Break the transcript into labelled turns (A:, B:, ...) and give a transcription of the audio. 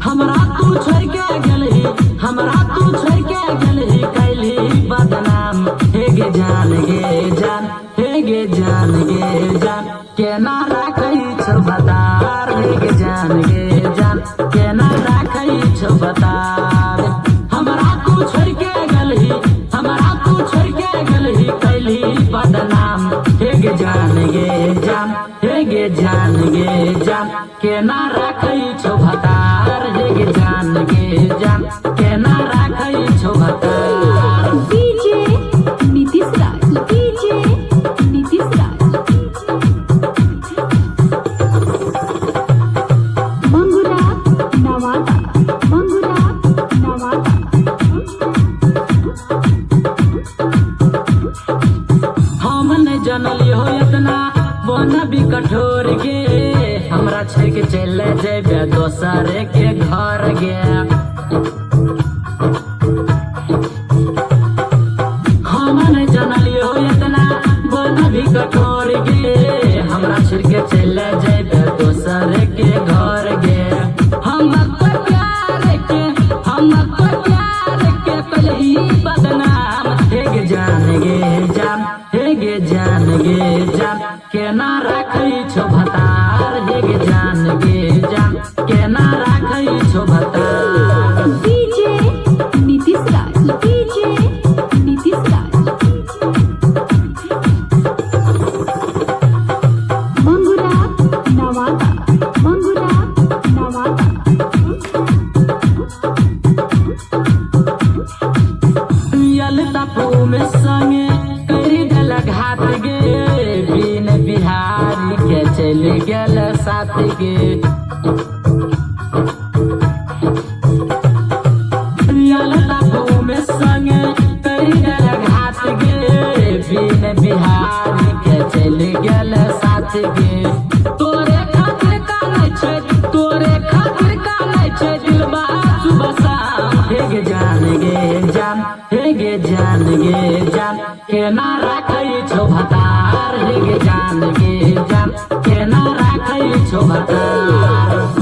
A: हमरा तू छोड़ के गेलही, हमरा तू छोड़ के गेलही, कैली बदनाम। हे गे जान गे जान, हे गे जान गे जान, केना राखै छौ बतार। हे गे जान गे जान, केना राखै छौ बतार। हमरा तू छोड़ के गेलही, हमरा तू छोड़ के गेलही, कैली बदनाम। हे गे जान गे जान, हे गे जान गे जान, केना राखै छौ बतार। हे गे जान गे जान, केना राखै छौ बतार।
B: डीजे नीतीश राज, डीजे नीतीश राज, मंगुरा नवादा, मंगुरा नवादा।
A: हम नहीं जनली हो इतना बनबी कठोर गे, हमरा छोड़ के चले जेबे दोसर के घर गे। हम नहीं जनली हो इतना बनबी कठोर गे, हमरा छोड़ के चले जेबे दोसर के घर गे। हम तो प्यार के, हम तो प्यार के कलही बदनाम। हे गे जान गे जान, हे गे जान गे जान, केना राखै छौ भतार। हे गे जान गे जान, केना राखै छौ भतार।
B: डीजे नीतीश राज, डीजे नीतीश राज, मंगुरा नवादा, मंगुरा नवादा।
A: लतापू में संगे करी दल घाट गे, बिन बिहारी के चल गेल साथ गे। लतापू में संगे करी दल घाट गे, बिन बिहारी के चल गेल साथ गे। तोरे खातिर कानै छै, तोरे खातिर कानै छै दिलबा सुबह शाम। हे गे जान गे जान, हे गे जान गे जान, केना राखै छौ भतार। हे गे जान गे जान, केना राखै छौ भतार।